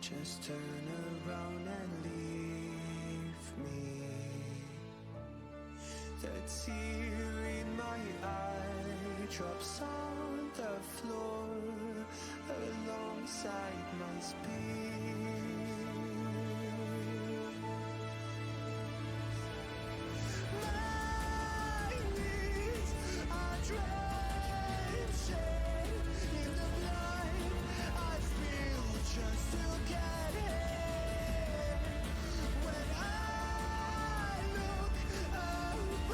Just turn around and leave me. The tear in my eye drops on the floor alongside my speed. My knees are drenching in the blood I spill just to get here. When I look around me,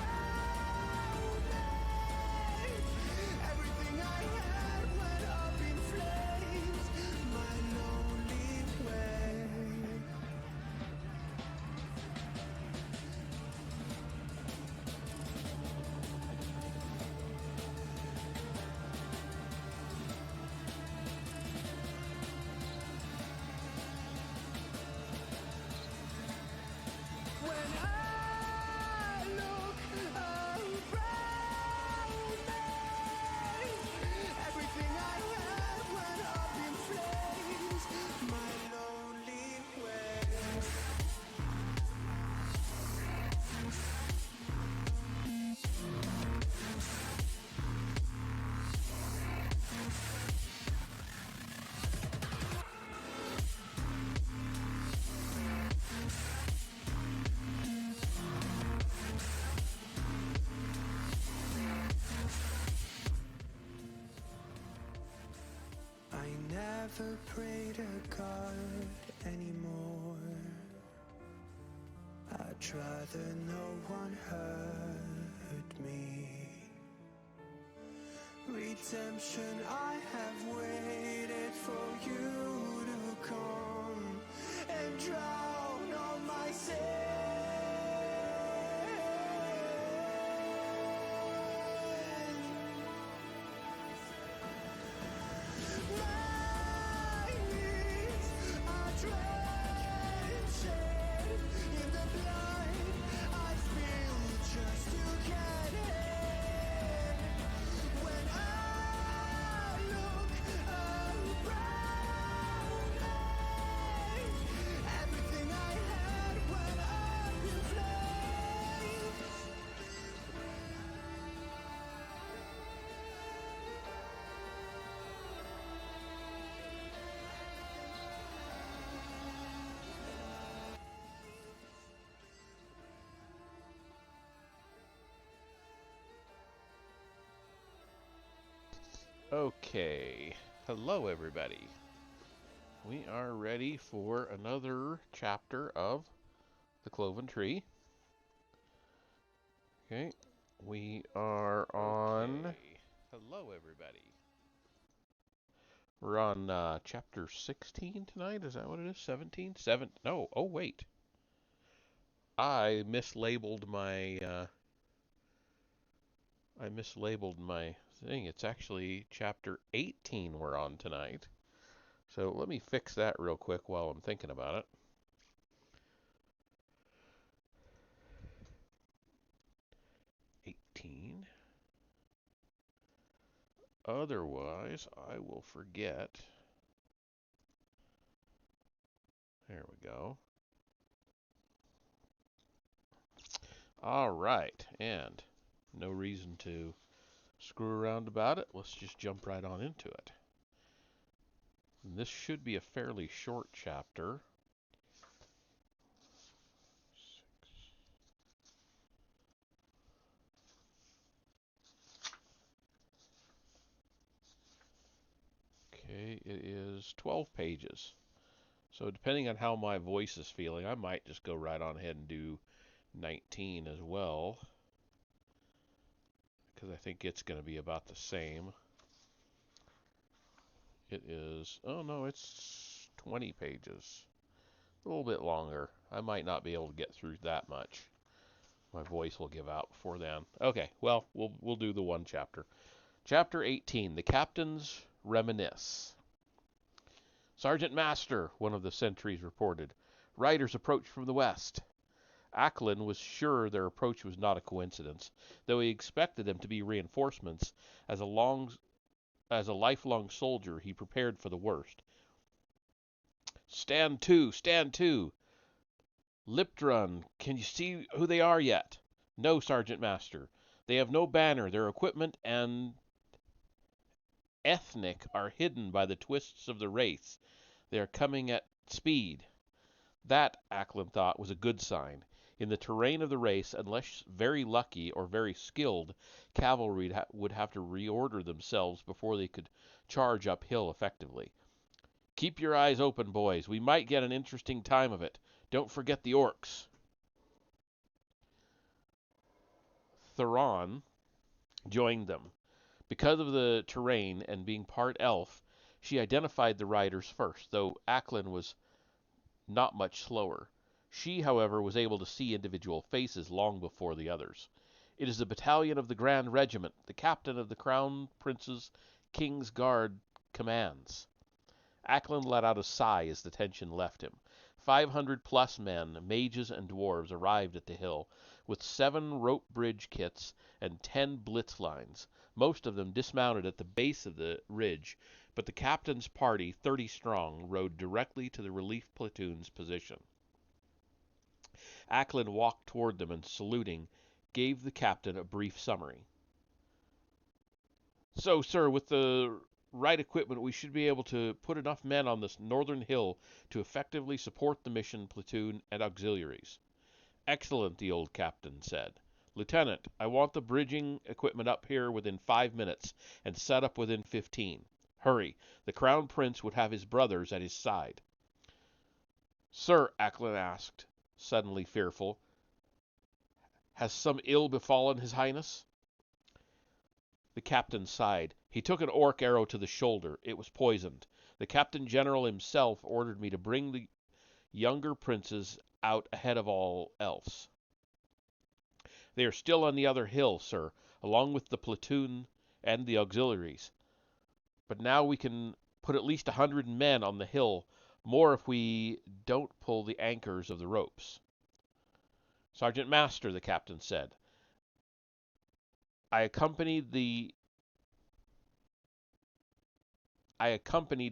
everything I had went up in flames. My lonely way. When I look around me, everything I had went up in flames. My lonely way. I never pray to God anymore. I'd rather no one hurt me. Redemption, I have waited for you to come and drown all my sins. My knees are drenching in the blood I spill just to get here. When I look around me, everything I had went up in flames. Okay, hello everybody. We are ready for another chapter of the Cloven Tree. Okay, we are on. Hello everybody. We're on chapter 16 tonight. Is that what it is? 17? 7? No. Oh wait. I mislabeled my thing. It's actually chapter 18 we're on tonight. So let me fix that real quick while I'm thinking about it. 18. Otherwise, I will forget. There we go. All right, and no reason to screw around about it. Let's just jump right on into it. And this should be a fairly short chapter. Okay, it is 12 pages. So depending on how my voice is feeling, I might just go right on ahead and do 19 as well, because I think it's going to be about the same. It is, oh no, it's 20 pages. A little bit longer. I might not be able to get through that much. My voice will give out before then. Okay, well, we'll do the one chapter. Chapter 18, The Captains Reminisce. Sergeant Master, one of the sentries reported. Riders approach from the west. Ackland was sure their approach was not a coincidence, though he expected them to be reinforcements. As a lifelong soldier, he prepared for the worst. Stand to! Stand to! Lipdrun, can you see who they are yet? No, Sergeant Master. They have no banner. Their equipment and ethnic are hidden by the twists of the race. They are coming at speed. That, Ackland thought, was a good sign. In the terrain of the race, unless very lucky or very skilled, cavalry would have to reorder themselves before they could charge uphill effectively. Keep your eyes open, boys. We might get an interesting time of it. Don't forget the orcs. Theron joined them. Because of the terrain and being part elf, she identified the riders first, though Ackland was not much slower. She, however, was able to see individual faces long before the others. It is a battalion of the Grand Regiment. The captain of the Crown Prince's King's Guard commands. Ackland let out a sigh as the tension left him. 500-plus men, mages and dwarves, arrived at the hill, with 7 rope bridge kits and 10 blitz lines, most of them dismounted at the base of the ridge, but the captain's party, 30 strong, rode directly to the relief platoon's position. Ackland walked toward them and, saluting, gave the captain a brief summary. So, sir, with the right equipment, we should be able to put enough men on this northern hill to effectively support the mission platoon and auxiliaries. Excellent, the old captain said. Lieutenant, I want the bridging equipment up here within 5 minutes and set up within 15. Hurry. The Crown Prince would have his brothers at his side. Sir, Ackland asked, suddenly fearful, has some ill befallen his highness? The captain sighed. He took an orc arrow to the shoulder. It was poisoned. The captain general himself ordered me to bring the younger princes out ahead of all else. They are still on the other hill, sir, along with the platoon and the auxiliaries. But now we can put at least 100 men on the hill, more if we don't pull the anchors of the ropes. Sergeant Master, the captain said, I accompanied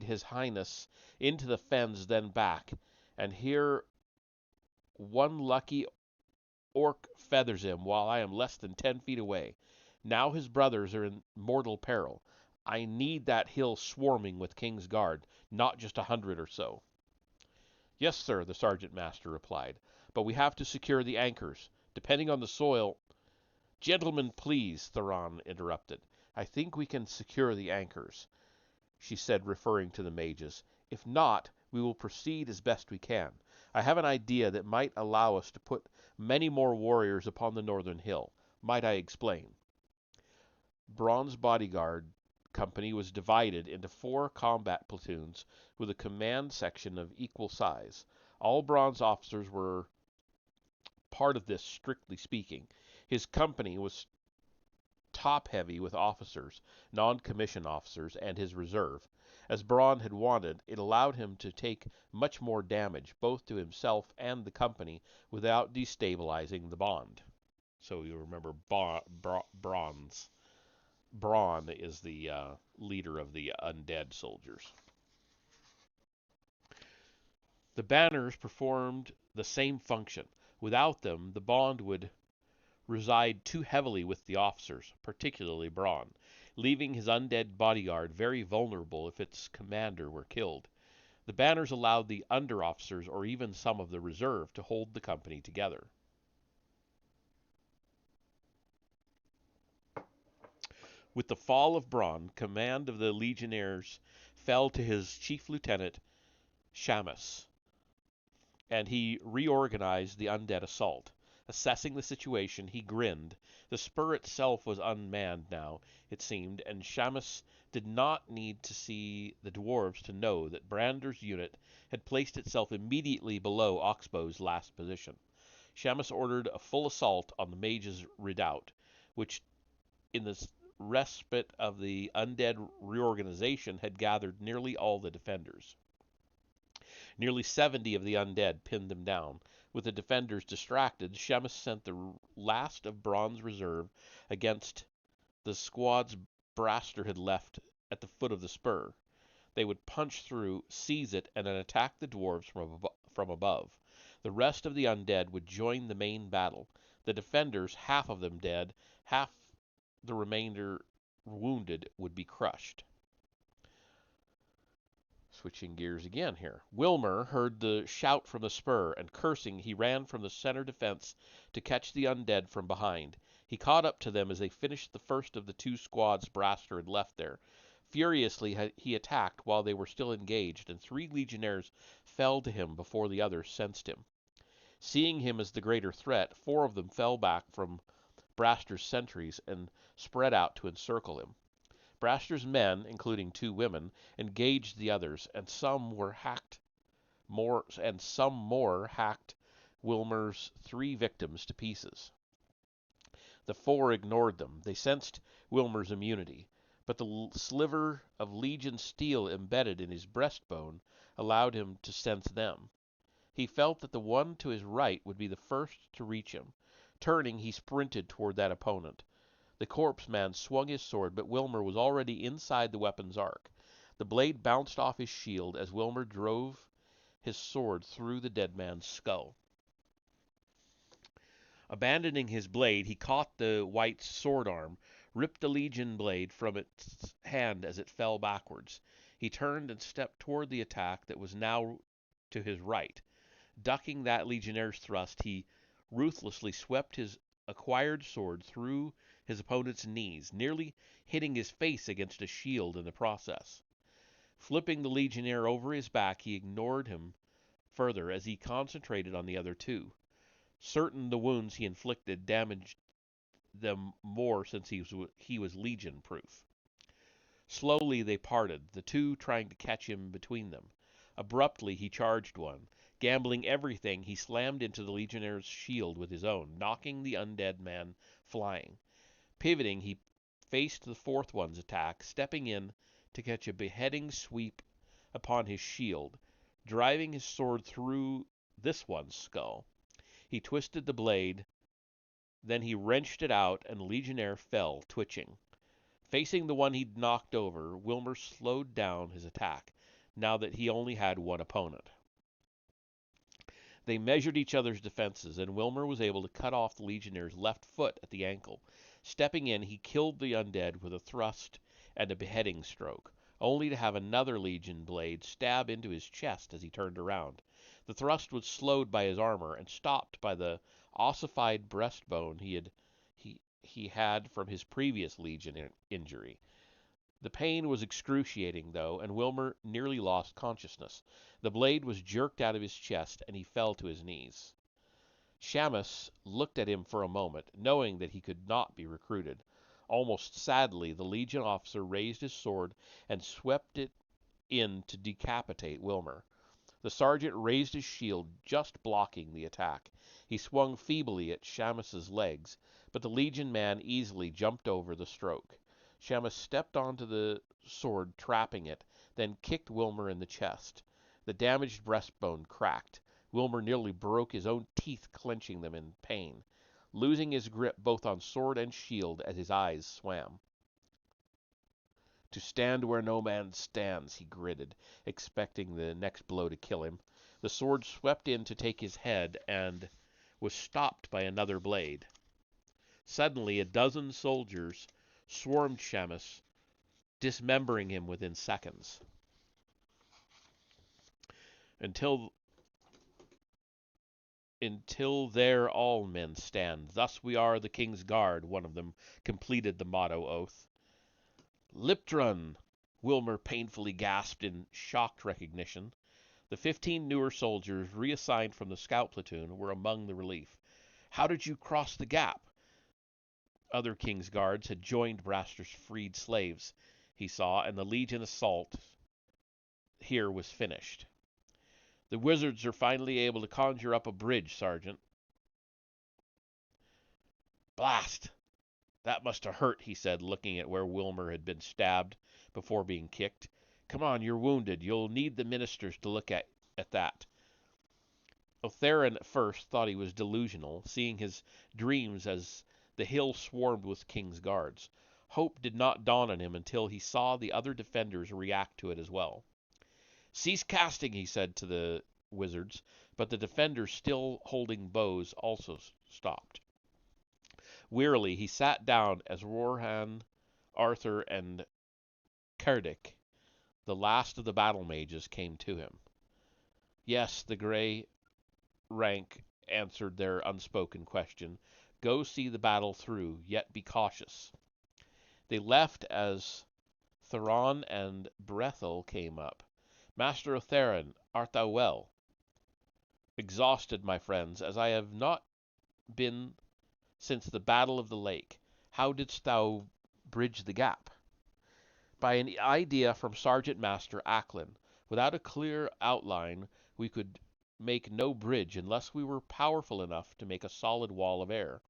His Highness into the fens, then back, and here one lucky orc feathers him while I am less than 10 feet away. Now his brothers are in mortal peril. I need that hill swarming with King's Guard, not just 100 or so. Yes, sir, the sergeant master replied, but we have to secure the anchors. Depending on the soil... Gentlemen, please, Theron interrupted. I think we can secure the anchors, she said, referring to the mages. If not, we will proceed as best we can. I have an idea that might allow us to put many more warriors upon the northern hill. Might I explain? Braun's bodyguard company was divided into 4 combat platoons with a command section of equal size. All Braun's officers were part of this, strictly speaking. His company was top-heavy with officers, non-commissioned officers, and his reserve. As Braun had wanted, it allowed him to take much more damage, both to himself and the company, without destabilizing the bond. So you remember Braun's. Braun is the leader of the undead soldiers. The banners performed the same function. Without them, the bond would reside too heavily with the officers, particularly Braun, leaving his undead bodyguard very vulnerable if its commander were killed. The banners allowed the under-officers or even some of the reserve to hold the company together. With the fall of Braun, command of the legionnaires fell to his chief lieutenant, Shamus, and he reorganized the undead assault. Assessing the situation, he grinned. The spur itself was unmanned now, it seemed, and Shamus did not need to see the dwarves to know that Brander's unit had placed itself immediately below Oxbow's last position. Shamus ordered a full assault on the mage's redoubt, which, in the respite of the undead reorganization, had gathered nearly all the defenders. Nearly 70 of the undead pinned them down. With the defenders distracted, Shamus sent the last of Braun's reserve against the squads Braster had left at the foot of the spur. They would punch through, seize it, and then attack the dwarves from above. The rest of the undead would join the main battle. The defenders, half of them dead, half the remainder wounded, would be crushed. Switching gears again here. Wilmer heard the shout from the spur, and cursing, he ran from the center defense to catch the undead from behind. He caught up to them as they finished the first of the two squads Braster had left there. Furiously, he attacked while they were still engaged, and 3 legionnaires fell to him before the others sensed him. Seeing him as the greater threat, 4 of them fell back from Braster's sentries and spread out to encircle him. Braster's men, including 2 women, engaged the others, and some more hacked Wilmer's 3 victims to pieces. The 4 ignored them. They sensed Wilmer's immunity, but the sliver of Legion steel embedded in his breastbone allowed him to sense them. He felt that the one to his right would be the first to reach him. Turning, he sprinted toward that opponent. The corpse man swung his sword, but Wilmer was already inside the weapon's arc. The blade bounced off his shield as Wilmer drove his sword through the dead man's skull. Abandoning his blade, he caught the white's sword arm, ripped the Legion blade from its hand as it fell backwards. He turned and stepped toward the attack that was now to his right. Ducking that Legionnaire's thrust, he ruthlessly swept his acquired sword through his opponent's knees, nearly hitting his face against a shield in the process. Flipping the Legionnaire over his back, he ignored him further as he concentrated on the other 2. Certain the wounds he inflicted damaged them more since he was Legion-proof. Slowly they parted, the 2 trying to catch him between them. Abruptly he charged one. Gambling everything, he slammed into the Legionnaire's shield with his own, knocking the undead man flying. Pivoting, he faced the 4th one's attack, stepping in to catch a beheading sweep upon his shield, driving his sword through this one's skull. He twisted the blade, then he wrenched it out, and the Legionnaire fell, twitching. Facing the one he'd knocked over, Wilmer slowed down his attack, now that he only had one opponent. They measured each other's defenses, and Wilmer was able to cut off the Legionnaire's left foot at the ankle. Stepping in, he killed the undead with a thrust and a beheading stroke, only to have another Legion blade stab into his chest as he turned around. The thrust was slowed by his armor and stopped by the ossified breastbone he had from his previous Legion injury. The pain was excruciating, though, and Wilmer nearly lost consciousness. The blade was jerked out of his chest, and he fell to his knees. Shamus looked at him for a moment, knowing that he could not be recruited. Almost sadly, the Legion officer raised his sword and swept it in to decapitate Wilmer. The sergeant raised his shield, just blocking the attack. He swung feebly at Shamus's legs, but the Legion man easily jumped over the stroke. Shamus stepped onto the sword, trapping it, then kicked Wilmer in the chest. The damaged breastbone cracked. Wilmer nearly broke his own teeth, clenching them in pain, losing his grip both on sword and shield as his eyes swam. To stand where no man stands, he gritted, expecting the next blow to kill him. The sword swept in to take his head and was stopped by another blade. Suddenly, a dozen soldiers swarmed Shamus, dismembering him within seconds. Until there all men stand. Thus we are the King's Guard, one of them completed the motto oath. Liptrun, Wilmer painfully gasped in shocked recognition. The 15 newer soldiers, reassigned from the scout platoon, were among the relief. How did you cross the gap? Other King's Guards had joined Braster's freed slaves, he saw, and the Legion assault here was finished. The wizards are finally able to conjure up a bridge, Sergeant. Blast! That must have hurt, he said, looking at where Wilmer had been stabbed before being kicked. Come on, you're wounded. You'll need the ministers to look at that. Otherin at first thought he was delusional, seeing his dreams as the hill swarmed with King's Guards. Hope did not dawn on him until he saw the other defenders react to it as well. "Cease casting," he said to the wizards, but the defenders still holding bows also stopped. Wearily he sat down as Rohan, Arthur, and Cerdic, the last of the battle mages, came to him. Yes, the gray rank answered their unspoken question. Go see the battle through, yet be cautious. They left as Theron and Brethel came up. Master Otheron, art thou well? Exhausted, my friends, as I have not been since the battle of the lake. How didst thou bridge the gap? By an idea from Sergeant Master Acklin. Without a clear outline, we could make no bridge unless we were powerful enough to make a solid wall of air.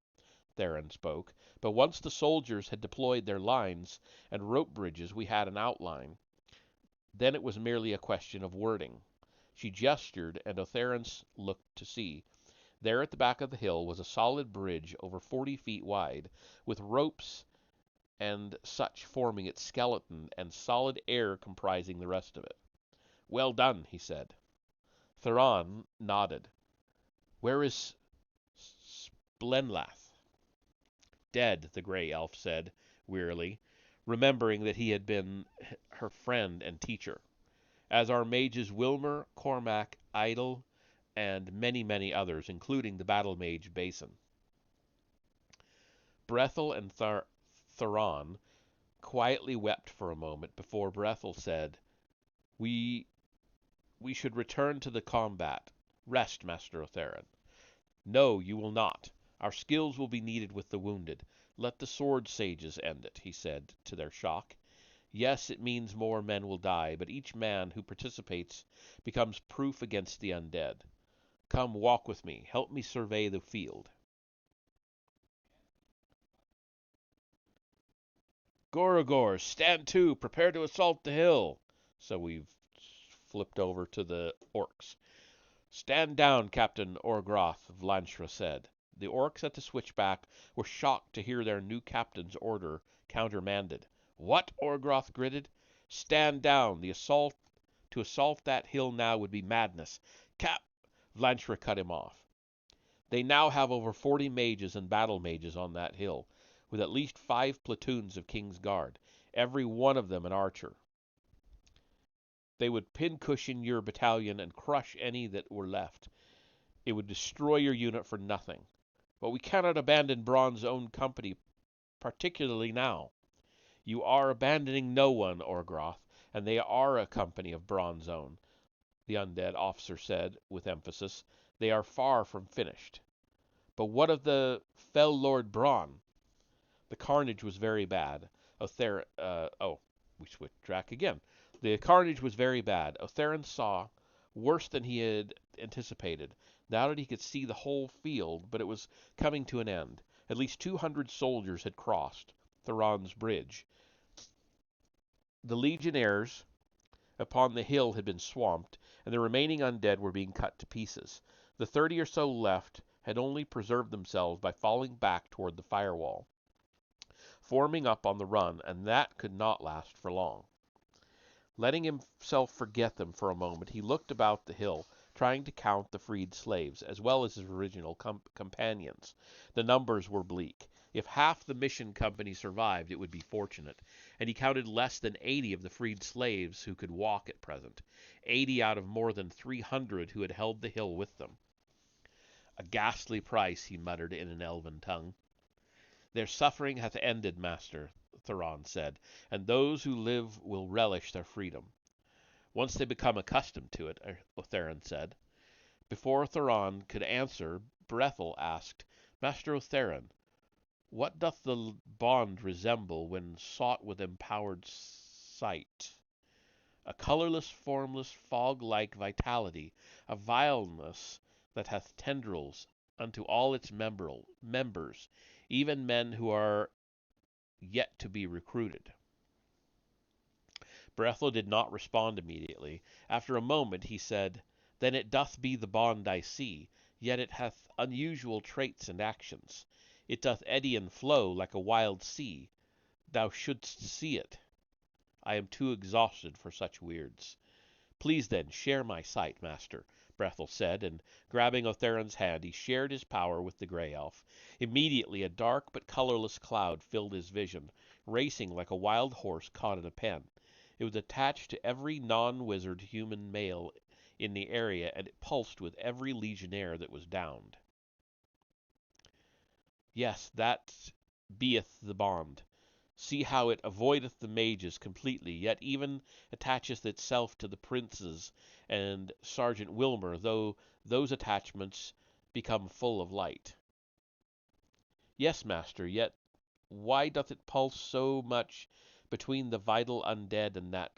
Theron spoke. But once the soldiers had deployed their lines and rope bridges, we had an outline. Then it was merely a question of wording. She gestured, and Otheron looked to see. There at the back of the hill was a solid bridge over 40 feet wide, with ropes and such forming its skeleton, and solid air comprising the rest of it. Well done, he said. Theron nodded. Where is Splenlath? Dead, the gray elf said, wearily, remembering that he had been her friend and teacher, as are mages Wilmer, Cormac, Idle, and many, many others, including the battle mage Basin. Brethel and Theron quietly wept for a moment before Brethel said, We should return to the combat. Rest, Master Otheron. No, you will not. Our skills will be needed with the wounded. Let the sword sages end it, he said, to their shock. Yes, it means more men will die, but each man who participates becomes proof against the undead. Come, walk with me. Help me survey the field. Gorogors, stand to. Prepare to assault the hill. So we've flipped over to the orcs. Stand down, Captain Orgroth, Vlanshra said. The orcs at the switchback were shocked to hear their new captain's order countermanded. What? Orgroth gritted. Stand down. To assault that hill now would be madness. Vlanshra cut him off. They now have over 40 mages and battle mages on that hill, with at least 5 platoons of King's Guard, every one of them an archer. They would pincushion your battalion and crush any that were left. It would destroy your unit for nothing. But we cannot abandon Braun's own company, particularly now. You are abandoning no one, Orgroth, and they are a company of Braun's own, the undead officer said with emphasis. They are far from finished. But what of the fell Lord Braun? The carnage was very bad. We switched track again. The carnage was very bad. Otheron saw worse than he had anticipated, now that he could see the whole field, but it was coming to an end. At least 200 soldiers had crossed Theron's bridge. The legionnaires upon the hill had been swamped, and the remaining undead were being cut to pieces. The 30 or so left had only preserved themselves by falling back toward the firewall, forming up on the run, and that could not last for long. Letting himself forget them for a moment, he looked about the hill, trying to count the freed slaves, as well as his original companions. The numbers were bleak. If half the mission company survived, it would be fortunate, and he counted less than 80 of the freed slaves who could walk at present, 80 out of more than 300 who had held the hill with them. A ghastly price, he muttered in an elven tongue. Their suffering hath ended, Master, Theron said, and those who live will relish their freedom. Once they become accustomed to it, Otheron said. Before Theron could answer, Brethel asked, Master Otheron, what doth the bond resemble when sought with empowered sight? A colorless, formless, fog-like vitality, a vileness that hath tendrils unto all its members, even men who are yet to be recruited. Brethel did not respond immediately. After a moment he said, Then it doth be the bond I see, yet it hath unusual traits and actions. It doth eddy and flow like a wild sea, Thou shouldst see it. I am too exhausted for such weirds. Please then share my sight, master, Brethel said, and grabbing Otheron's hand, he shared his power with the gray elf. Immediately a dark but colorless cloud filled his vision, racing like a wild horse caught in a pen. It was attached to every non-wizard human male in the area, and it pulsed with every legionnaire that was downed. Yes, that beeth the bond. See how it avoideth the mages completely, yet even attacheth itself to the princes and Sergeant Wilmer, though those attachments become full of light. Yes, master, yet why doth it pulse so much between the vital undead and that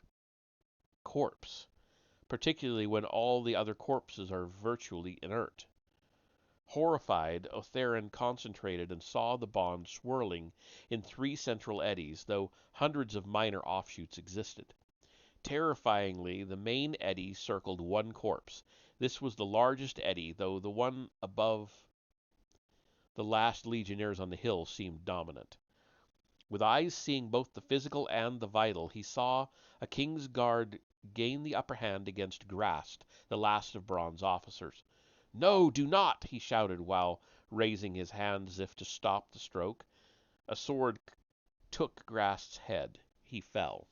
corpse, particularly when all the other corpses are virtually inert? Horrified, Otheron concentrated and saw the bond swirling in 3 central eddies, though hundreds of minor offshoots existed. Terrifyingly, the main eddy circled one corpse. This was the largest eddy, though the one above the last legionnaires on the hill seemed dominant. With eyes seeing both the physical and the vital, he saw a king's guard gain the upper hand against Grast, the last of Braun's officers. "No, do not!" he shouted while raising his hand as if to stop the stroke. A sword took Grast's head. He fell.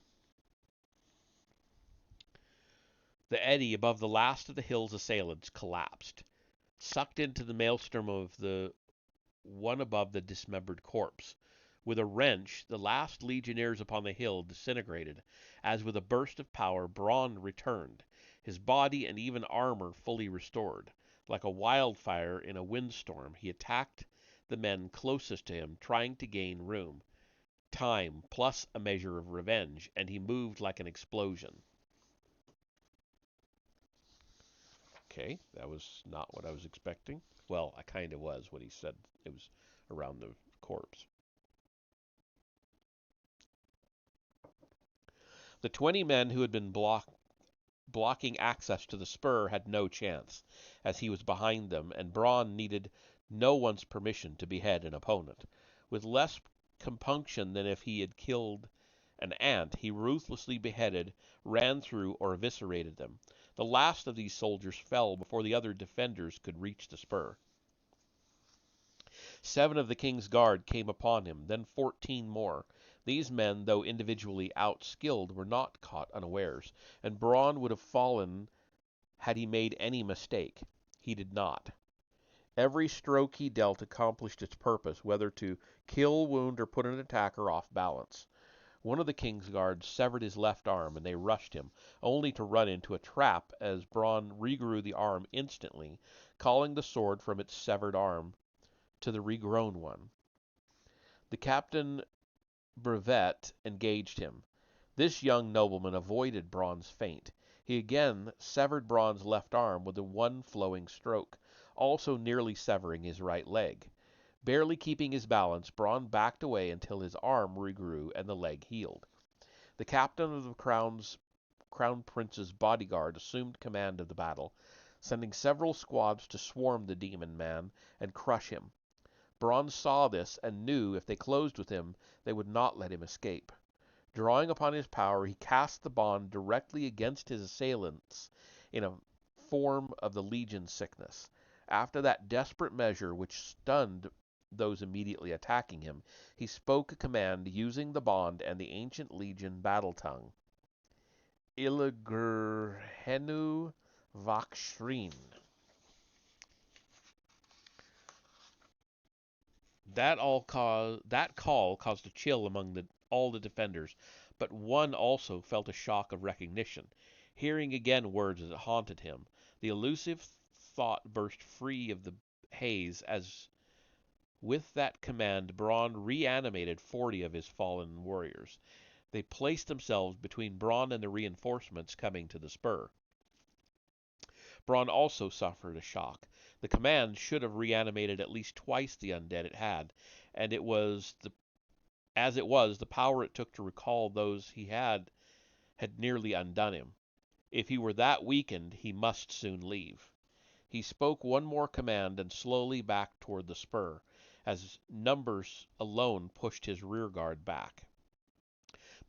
The eddy above the last of the hill's assailants collapsed, sucked into the maelstrom of the one above the dismembered corpse. With a wrench, the last legionnaires upon the hill disintegrated. As with a burst of power, Braun returned, his body and even armor fully restored. Like a wildfire in a windstorm, he attacked the men closest to him, trying to gain room, time, plus a measure of revenge, and he moved like an explosion. Okay, that was not what I was expecting. Well, I kind of was when he said it was around the corpse. The 20 men who had been blocking access to the spur had no chance, as he was behind them, and Braun needed no one's permission to behead an opponent. With less compunction than if he had killed an ant, he ruthlessly beheaded, ran through, or eviscerated them. The last of these soldiers fell before the other defenders could reach the spur. 7 of the king's guard came upon him, then 14 more. These men, though individually outskilled, were not caught unawares, and Braun would have fallen had he made any mistake. He did not. Every stroke he dealt accomplished its purpose, whether to kill, wound, or put an attacker off balance. One of the king's guards severed his left arm, and they rushed him, only to run into a trap as Braun regrew the arm instantly, calling the sword from its severed arm to the regrown one. The Captain Brevet engaged him. This young nobleman avoided Braun's feint. He again severed Braun's left arm with a one flowing stroke, also nearly severing his right leg. Barely keeping his balance, Braun backed away until his arm regrew and the leg healed. The captain of the Crown Prince's bodyguard assumed command of the battle, sending several squads to swarm the demon man and crush him. Braun saw this and knew if they closed with him, they would not let him escape. Drawing upon his power, he cast the bond directly against his assailants in a form of the Legion sickness. After that desperate measure, which stunned those immediately attacking him, he spoke a command using the bond and the ancient Legion battle tongue. Illegurhenu Vakshrin. That call caused a chill among all the defenders, but one also felt a shock of recognition, hearing again words that haunted him. The elusive thought burst free of the haze as with that command Braun reanimated 40 of his fallen warriors. They placed themselves between Braun and the reinforcements coming to the spur. Braun also suffered a shock. The command should have reanimated at least twice the undead it had, and as it was, the power it took to recall those he had nearly undone him. If he were that weakened, he must soon leave. He spoke one more command and slowly backed toward the spur, as numbers alone pushed his rearguard back.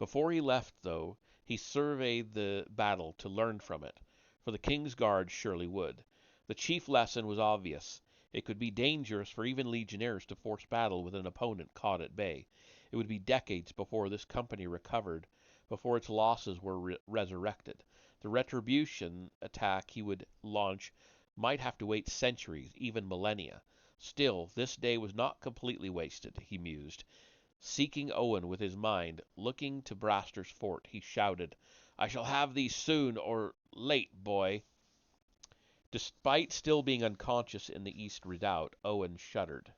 Before he left, though, he surveyed the battle to learn from it, for the king's guard surely would. The chief lesson was obvious. It could be dangerous for even legionnaires to force battle with an opponent caught at bay. It would be decades before this company recovered, before its losses were resurrected. The retribution attack he would launch might have to wait centuries, even millennia. Still, this day was not completely wasted, he mused. Seeking Owen with his mind, looking to Braster's fort, he shouted, "I shall have thee soon or late, boy." Despite still being unconscious in the east redoubt, Owen shuddered.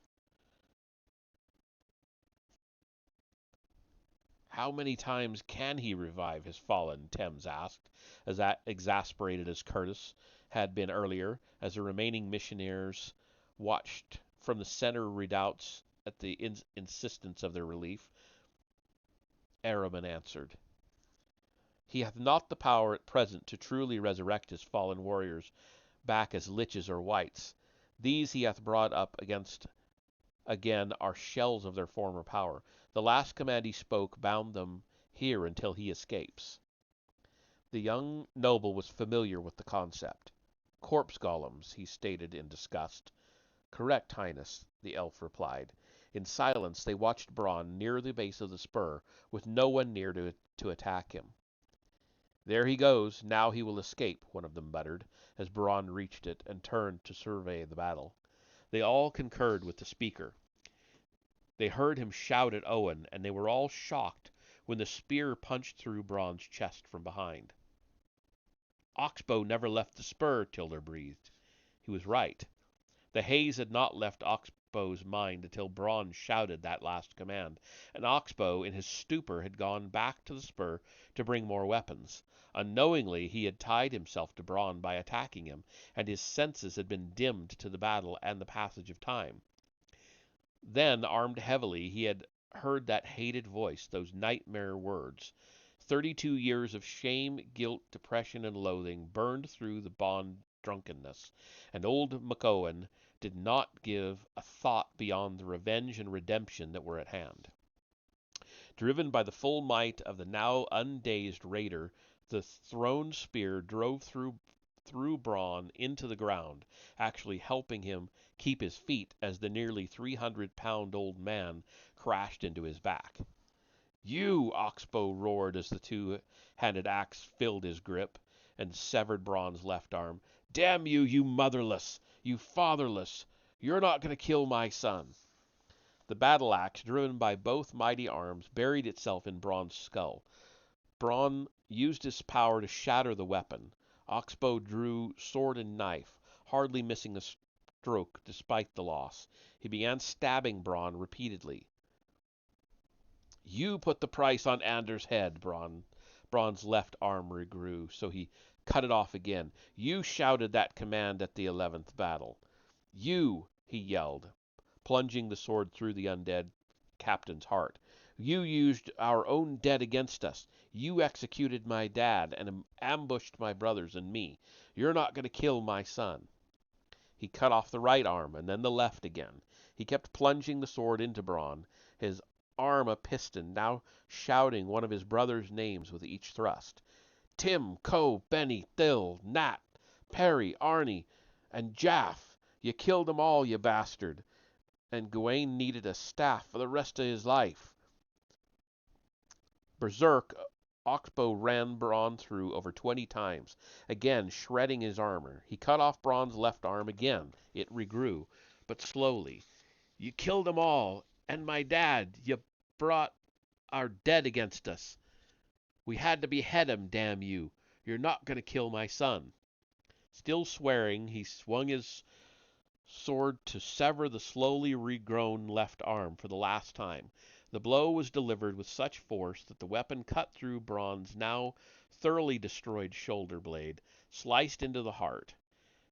How many times can he revive his fallen? Thames asked, as exasperated as Curtis had been earlier, as the remaining missionaries watched from the center redoubts at the insistence of their relief. Araman answered, "He hath not the power at present to truly resurrect his fallen warriors back as liches or wights. These he hath brought up against again are shells of their former power. The last command he spoke bound them here until he escapes." The young noble was familiar with the concept. "Corpse golems," he stated in disgust. "Correct, Highness," the elf replied. In silence they watched Bronn near the base of the spur, with no one near to attack him. "There he goes. Now he will escape," one of them muttered, as Bronn reached it and turned to survey the battle. They all concurred with the speaker. They heard him shout at Owen, and they were all shocked when the spear punched through Bronn's chest from behind. "Oxbow never left the spur," Tilder breathed. He was right. The haze had not left Oxbow's mind until Bronn shouted that last command, and Oxbow, in his stupor, had gone back to the spur to bring more weapons. Unknowingly, he had tied himself to Bronn by attacking him, and his senses had been dimmed to the battle and the passage of time. Then, armed heavily, he had heard that hated voice, those nightmare words. 32 years of shame, guilt, depression, and loathing burned through the bond drunkenness, and old McOwen did not give a thought beyond the revenge and redemption that were at hand. Driven by the full might of the now undazed raider, the thrown spear drove through Bronn into the ground, actually helping him keep his feet as the nearly 300-pound old man crashed into his back. "You!" Oxbow roared as the two-handed axe filled his grip and severed Bronn's left arm. "Damn you, you motherless, you fatherless! You're not going to kill my son!" The battle-axe, driven by both mighty arms, buried itself in Bronn's skull. Bronn used his power to shatter the weapon. Oxbow drew sword and knife, hardly missing a stroke despite the loss. He began stabbing Bronn repeatedly. "You put the price on Anders' head." Bronn's left arm regrew, so he cut it off again. "You shouted that command at the 11th battle. You," he yelled, plunging the sword through the undead captain's heart. "You used our own dead against us. You executed my dad and ambushed my brothers and me. You're not going to kill my son." He cut off the right arm and then the left again. He kept plunging the sword into Bronn, his arm a piston, now shouting one of his brothers' names with each thrust. "Tim, Co, Benny, Thill, Nat, Perry, Arnie, and Jaff. You killed 'em all, you bastard. And Gawain needed a staff for the rest of his life." Berserk, Oxbow ran Bronn through over 20 times, again shredding his armor. He cut off Bronn's left arm again. It regrew, but slowly. "You killed 'em all, and my dad. You brought our dead against us. We had to behead 'em, damn you. You're not going to kill my son." Still swearing, he swung his sword to sever the slowly regrown left arm for the last time. The blow was delivered with such force that the weapon cut through Bronn's now thoroughly destroyed shoulder blade, sliced into the heart.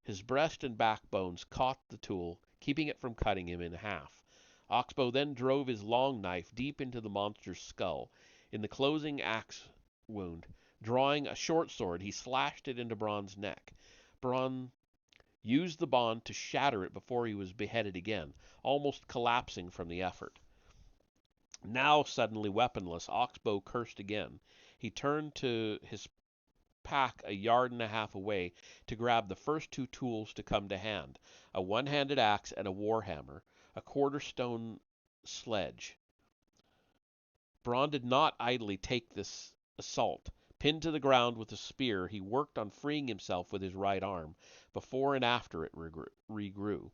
His breast and backbones caught the tool, keeping it from cutting him in half. Oxbow then drove his long knife deep into the monster's skull. In the closing axe wound, drawing a short sword, he slashed it into Bronn's neck. Bronn used the bond to shatter it before he was beheaded again, almost collapsing from the effort. Now suddenly weaponless, Oxbow cursed again. He turned to his pack a yard and a half away to grab the first two tools to come to hand, a one-handed axe and a warhammer, a quarter-stone sledge. Bronn did not idly take this assault. Pinned to the ground with a spear, he worked on freeing himself with his right arm, before and after it regrew.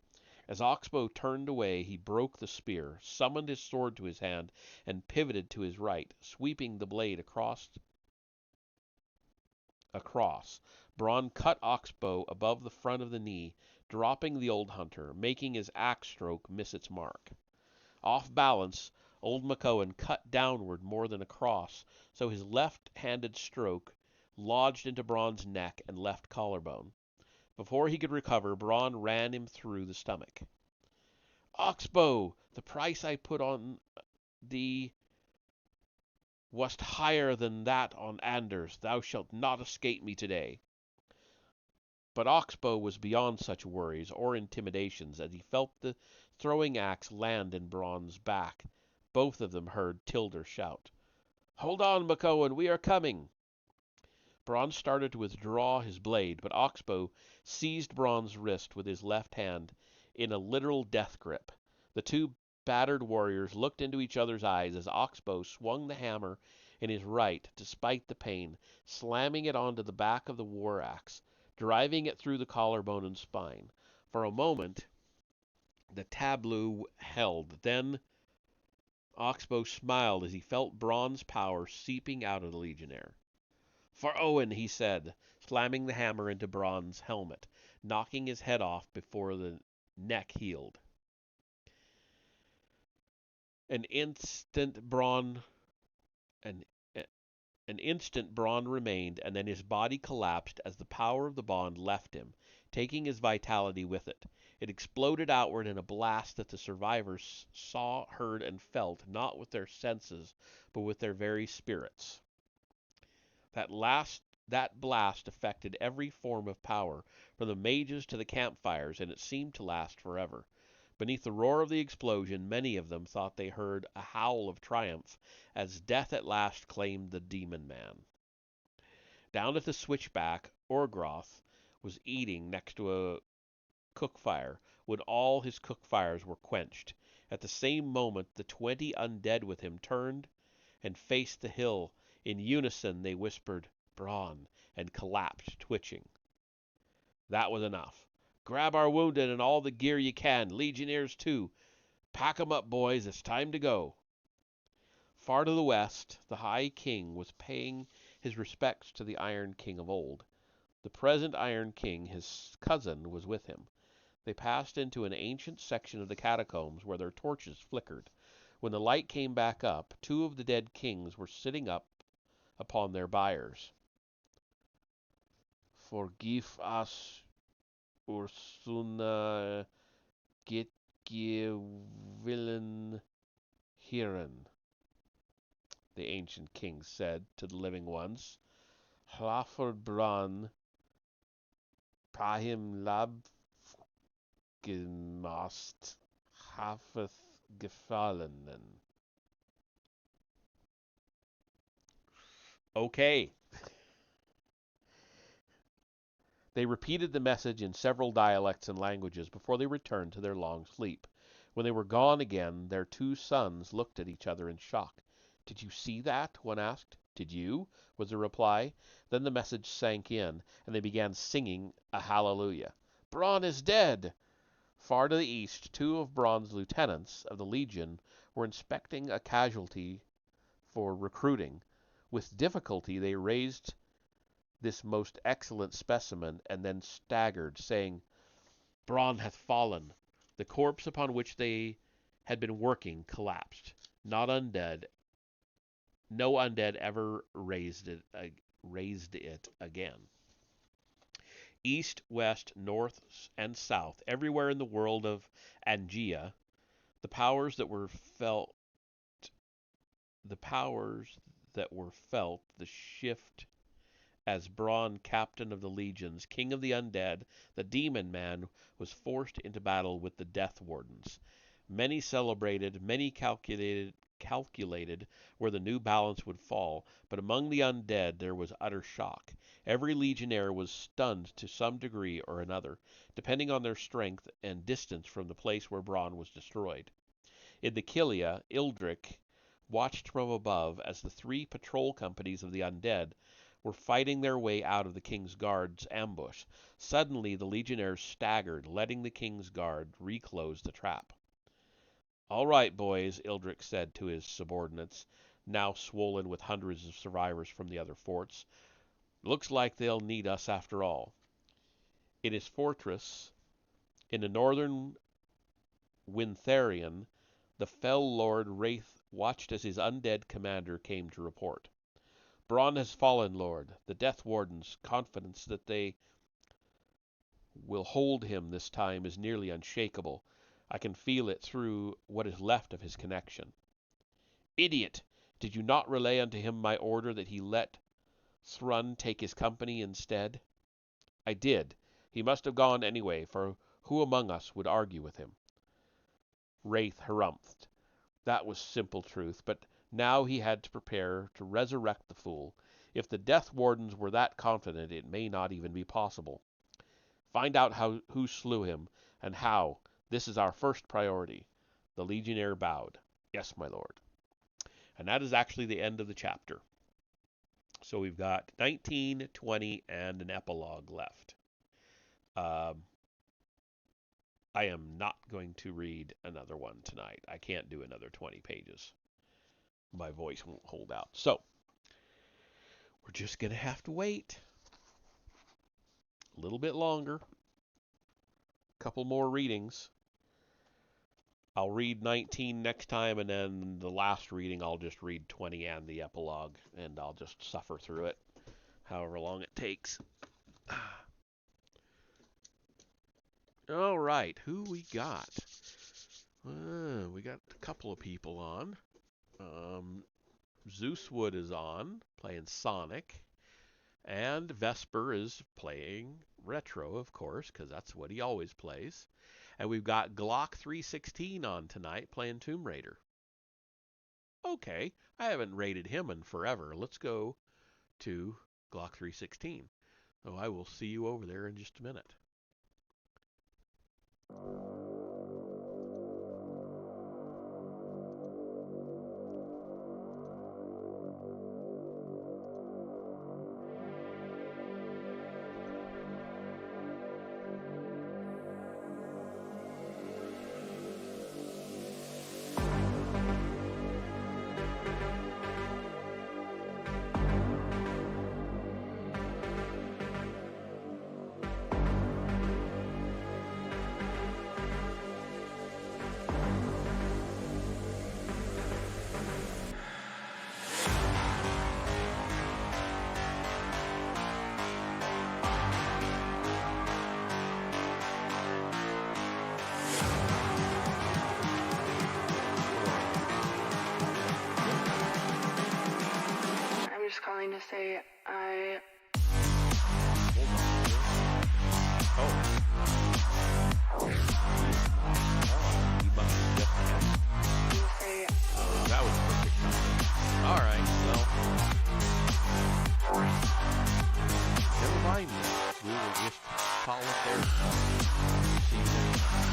As Oxbow turned away, he broke the spear, summoned his sword to his hand, and pivoted to his right, sweeping the blade across. Bronn cut Oxbow above the front of the knee, dropping the old hunter, making his axe stroke miss its mark. Off balance, old McCowan cut downward more than across, so his left-handed stroke lodged into Bronn's neck and left collarbone. Before he could recover, Bronn ran him through the stomach. Oxbow, the price I put on thee wast higher than that on Anders. Thou shalt not escape me today. But Oxbow was beyond such worries or intimidations as he felt the throwing axe land in Bronn's back. Both of them heard Tilder shout, "Hold on, McCowan, we are coming!" Bronn started to withdraw his blade, but Oxbow seized Bronn's wrist with his left hand in a literal death grip. The two battered warriors looked into each other's eyes as Oxbow swung the hammer in his right, despite the pain, slamming it onto the back of the war axe, driving it through the collarbone and spine. For a moment, the tableau held. Then Oxbow smiled as he felt Bronn's power seeping out of the Legionnaire. "For Owen," he said, slamming the hammer into Bronn's helmet, knocking his head off before the neck healed. An instant Bronn an, an instant Bronn remained, and then his body collapsed as the power of the bond left him, taking his vitality with it. It exploded outward in a blast that the survivors saw, heard, and felt, not with their senses, but with their very spirits. That blast affected every form of power, from the mages to the campfires, and it seemed to last forever. Beneath the roar of the explosion, many of them thought they heard a howl of triumph as death at last claimed the demon man. Down at the switchback, Orgroth was eating next to a cook fire when all his cook fires were quenched. At the same moment, the 20 undead with him turned and faced the hill. In unison, they whispered, "Bronn," and collapsed, twitching. That was enough. "Grab our wounded and all the gear you can. Legionnaires, too. Pack 'em up, boys. It's time to go." Far to the west, the High King was paying his respects to the Iron King of old. The present Iron King, his cousin, was with him. They passed into an ancient section of the catacombs where their torches flickered. When the light came back up, two of the dead kings were sitting up upon their biers. "Forgive us, Ursuna, get ye willen Hiren," the ancient king said to the living ones. "Hlaford Bronn, Pahim Lab gemast, hafeth gefallen." Okay. They repeated the message in several dialects and languages before they returned to their long sleep. When they were gone again, their two sons looked at each other in shock. "Did you see that?" one asked. "Did you?" was the reply. Then the message sank in, and they began singing a hallelujah. "Bronn is dead!" Far to the east, two of Bronn's lieutenants of the Legion were inspecting a casualty for recruiting. With difficulty they raised this most excellent specimen, and then staggered, saying, "Bronn hath fallen." The corpse upon which they had been working collapsed. Not undead. No undead ever raised it again. East, west, north, and south, everywhere in the world of Angia, the powers that were felt, the shift as Bronn, captain of the legions, king of the undead, the demon man, was forced into battle with the death wardens. Many celebrated, many calculated calculated where the new balance would fall, but among the undead there was utter shock. Every legionnaire was stunned to some degree or another, depending on their strength and distance from the place where Bronn was destroyed. In the Killia, Ildric watched from above as the 3 patrol companies of the undead were fighting their way out of the King's Guard's ambush. Suddenly the legionnaires staggered, letting the King's Guard reclose the trap. "All right, boys," Ildric said to his subordinates, now swollen with hundreds of survivors from the other forts. "Looks like they'll need us after all." In his fortress, in the northern Wintharion, the fell lord Wraith watched as his undead commander came to report. "Bronn has fallen, Lord. The Death Warden's confidence that they will hold him this time is nearly unshakable. I can feel it through what is left of his connection." "Idiot! Did you not relay unto him my order that he let Thrun take his company instead?" "I did. He must have gone anyway, for who among us would argue with him?" Wraith harumphed. That was simple truth, but now he had to prepare to resurrect the fool. If the Death Wardens were that confident, it may not even be possible. "Find out who slew him, and how. This is our first priority." The legionnaire bowed. "Yes, my lord." And that is actually the end of the chapter. So we've got 19, 20, and an epilogue left. I am not going to read another one tonight. I can't do another 20 pages. My voice won't hold out. So, we're just going to have to wait a little bit longer. A couple more readings. I'll read 19 next time, and then the last reading I'll just read 20 and the epilogue, and I'll just suffer through it, however long it takes. All right, who we got? We got a couple of people on. Zeuswood is on, playing Sonic, and Vesper is playing Retro, of course, because that's what he always plays. And we've got Glock 316 on tonight, playing Tomb Raider. Okay, I haven't rated him in forever. Let's go to Glock 316. So I will see you over there in just a minute. Calling to say I... That was perfect. All right, well, never mind. We will just call it there. See you next time.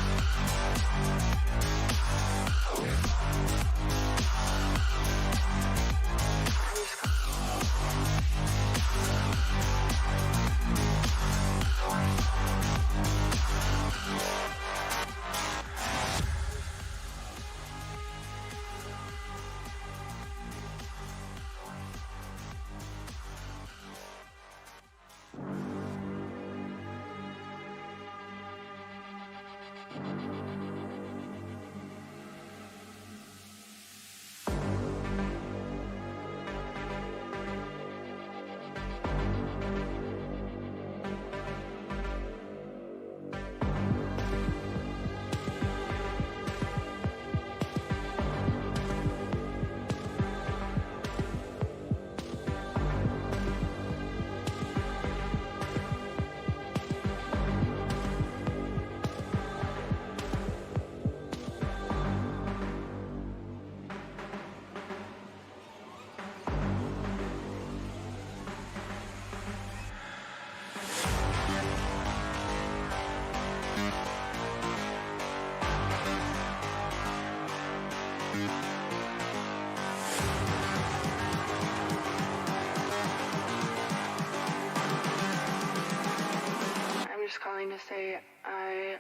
calling to say I